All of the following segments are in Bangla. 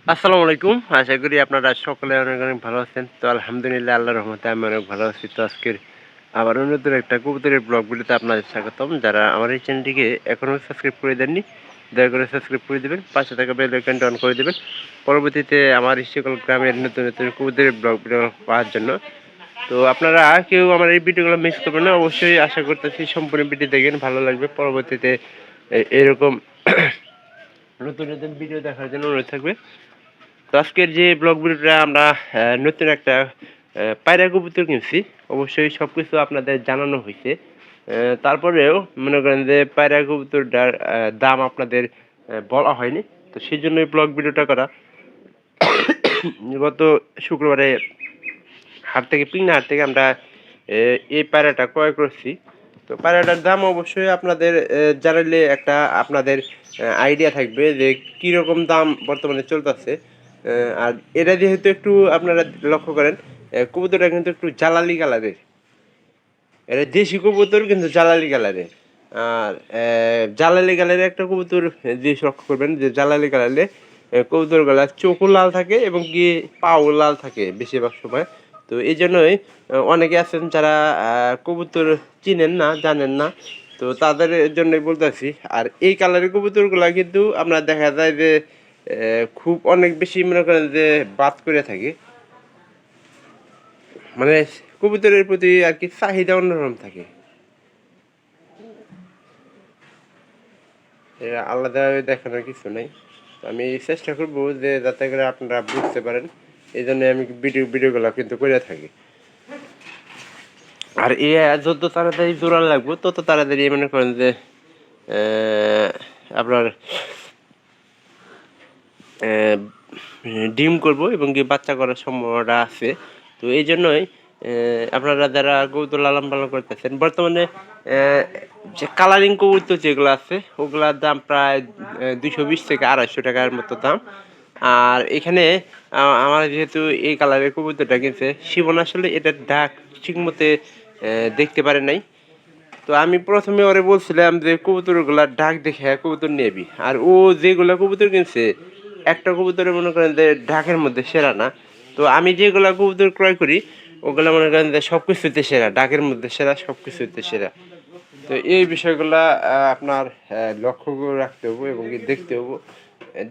আসসালামু আলাইকুম। আশা করি আপনারা সকলে অনেক, অনেক ভালো আছেন। তো আলহামদুলিল্লাহ আল্লাহর রহমতে আমি অনেক ভালো আছি। তো আজকের আবারও নতুন একটা কবুতরের ব্লগ ভিডিওতে আপনাদের স্বাগতম। যারা আমার এই চ্যানেলটিকে এখনও সাবস্ক্রাইব করে দেননি, দয়া করে সাবস্ক্রাইব করে দিবেন। পাশে থাকা বেল আইকনটা অন করে দিবেন। পরবর্তীতে আমার এই সকল গ্রামের নতুন, নতুন কবুতরের ব্লগ ভিডিও পাওয়ার জন্য। তো আপনারা কেউ আমার এই ভিডিওগুলো মিস করবেন না। অবশ্যই আশা করতেছি সম্পূর্ণ ভিডিও দেখেন, ভালো লাগবে। পরবর্তীতে এরকম নতুন, নতুন ভিডিও দেখার জন্য অনুরোধ থাকবে। তো আজকের যে ব্লগ ভিডিওটা আমরা নতুন একটা পায়রা কবুতর কিনছি। অবশ্যই সব কিছু আপনাদের জানানো হয়েছে। তারপরেও মনে করেন যে পায়রা কবুতরটার দাম আপনাদের বলা হয়নি। তো সেই জন্য এই ব্লগ ভিডিওটা করা। গত শুক্রবারে পিংনা হাট থেকে আমরা এই পায়রাটা ক্রয় করছি। তো পায়রাটার দাম অবশ্যই আপনাদের জানালে একটা আপনাদের আইডিয়া থাকবে যে কীরকম দাম বর্তমানে চলতেছে। আর এটা যেহেতু একটু আপনারা লক্ষ্য করেন, কবুতরটা কিন্তু একটু জালালি কালারের। এটা দেশি কবুতর কিন্তু জালালি কালারের। আর জালালি কালারের একটা কবুতর জিনিস লক্ষ্য করবেন যে জালালি কালারে কবুতর গলার চোখও লাল থাকে এবং কি পাও লাল থাকে বেশিরভাগ সময়। তো এই জন্যই অনেকে আছেন যারা কবুতর চিনেন না, জানেন না। তো তাদের জন্যই বলতেছি। আর এই কালারের কবুতরগুলা কিন্তু আপনার দেখা যায় যে খুব অনেক বেশি মনে করেন যে বাদ করে থাকে। মানে কবুতরের প্রতি আর কি চাহিদা অন্যরকম থাকে। আলাদাভাবে দেখানোর কিছু নেই। আমি চেষ্টা করব যে যাতে করে আপনারা বুঝতে পারেন। এই জন্য আমি ভিডিওগুলো কিন্তু করে থাকি। আর এ যত তাড়াতাড়ি জোড়া লাগবে তত তাড়াতাড়ি মনে করেন যে আপনার ডিম করব এবং কি বাচ্চা করার সম্ভাবনা আছে। তো এই জন্যই আপনারা যারা কবুতর লালন পালন করতেছেন বর্তমানে যে কালারিং কবুতর যেগুলো আছে ওগুলার দাম প্রায় 220 থেকে 250 টাকার মতো দাম। আর এখানে আমার যেহেতু এই কালারের কবুতরটা কিনছে, শিবন আসলে এটার ডাক ঠিকমতো দেখতে পারে নাই। তো আমি প্রথমে ওরে বলছিলাম যে কবুতরগুলার ডাক দেখে কবুতর নেবি। আর ও যেগুলা কবুতর কিনছে একটা কবুতরে মনে করেন যে ঢাকের মধ্যে সেরা না। তো আমি যেগুলা কবুতর ক্রয় করি ওগুলা মনে করেন যে সব কিছুতে সেরা, ডাকের মধ্যে সেরা, সব কিছুতে সেরা। তো এই বিষয়গুলা আপনার লক্ষ্য করে রাখতে হবে এবং কি দেখতে হবে।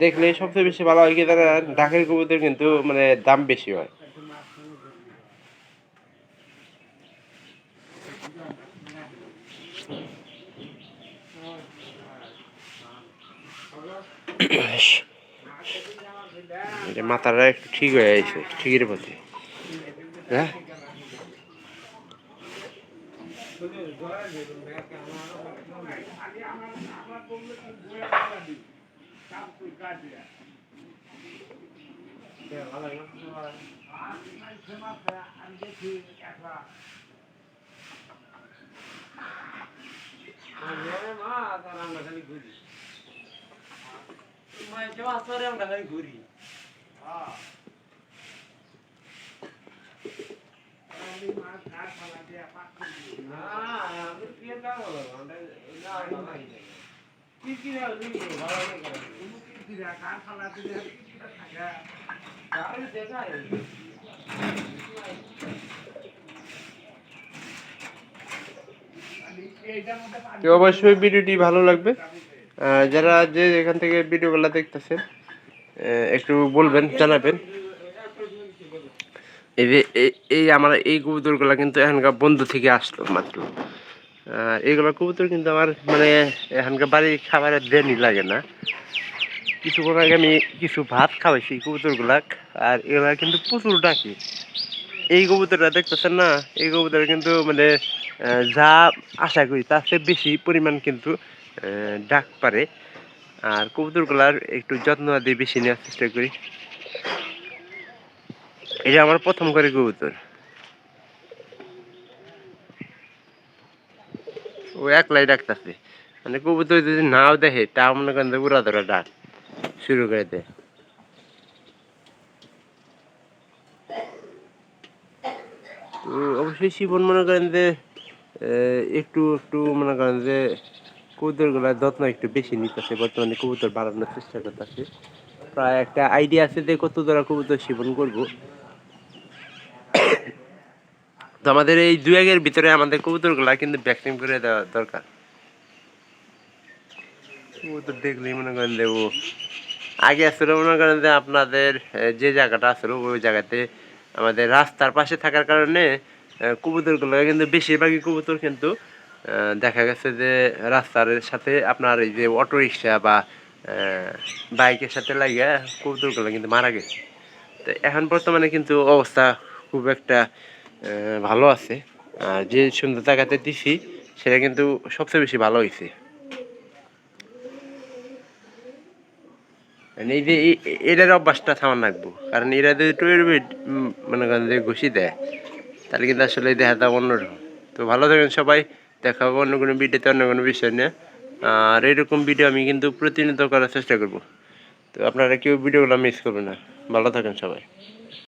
দেখলে সবচেয়ে বেশি ভালো হয় কি তারা ডাকের কবুতর কিন্তু মানে দাম বেশি হয়। মাথাটা একটু ঠিক হয়ে আছে, ঠিকের পথে। হ্যাঁ, ঘুরি তো অবশ্যই ভিডিওটি ভালো লাগবে। যারা যে এখান থেকে ভিডিওগুলো দেখতেছেন একটু বলবেন, জানাবেন। এই যে এই আমার এই কবুতরগুলো কিন্তু এখানকার বন্ধু থেকে আসলো মাত্র। এইগুলো কবুতর কিন্তু আমার মানে এখানকার বাড়ির খাবারের দেনই লাগে না। কিছুক্ষণ আগে আমি কিছু ভাত খাওয়াইছি কবুতরগুলা। আর এগুলা কিন্তু প্রচুর ডাকে। এই কবুতরটা দেখতেছেন না, এই কবুতর কিন্তু মানে যা আশা করি তার চেয়ে বেশি পরিমাণ কিন্তু ডাক পারে। আর কবুতরগুলার একটু যত্ন দিয়ে বেশি নেওয়ার চেষ্টা করি। এটা আমার প্রথম করে কবুতর। ও একলাই ডাকতেছে, মানে কবুতর যদি নাও দেখে তাও মনে করেন উড়া ধরা ডাক শুরু করে দেয়। তো অবশ্যই শিবন মনে করেন যে একটু একটু মনে করেন যে কবুতরগুলার যত্ন একটু বেশি নিতেছে, বর্তমানে কবুতর বাড়ানোর চেষ্টা করতেছে। প্রায় একটা আইডিয়া আছে যে কত ধরা কবুতর সেবন করবো। তো আমাদের এই 2-1 ভিতরে আমাদের কবুতরগুলা কিন্তু ভ্যাকসিন করে দেওয়া দরকার। কবুতর দেখলেই মনে করেন দেবো আগে আসলে মনে করেন যে আপনাদের যে জায়গাটা আসলে ওই জায়গাতে আমাদের রাস্তার পাশে থাকার কারণে কবুতরগুলো কিন্তু বেশিরভাগই কবুতর কিন্তু দেখা গেছে যে রাস্তার সাথে আপনার এই যে অটো রিক্সা বা বাইকের সাথে লাগিয়ে কবুতরগুলো কিন্তু মারা গেছে। তো এখন বর্তমানে কিন্তু অবস্থা খুব একটা ভালো আছে। আর যে সুন্দর জায়গাতে দিছি সেটা কিন্তু সবচেয়ে বেশি ভালো হয়েছে। মানে এই যে এটার অভ্যাসটা থামান রাখবো, কারণ এরা যদি টুয়ের মনে করেন যে ঘুষি দেয় তাহলে কিন্তু আসলে দেখাটা অন্যরকম। তো ভালো থাকেন সবাই, দেখা হবে অন্য কোনো ভিডিওতে অন্য কোনো বিষয় নিয়ে। আর এরকম ভিডিও আমি কিন্তু প্রতিনিয়ত করার চেষ্টা করব। তো আপনারা কেউ ভিডিওগুলো মিস করবেন না। ভালো থাকেন সবাই।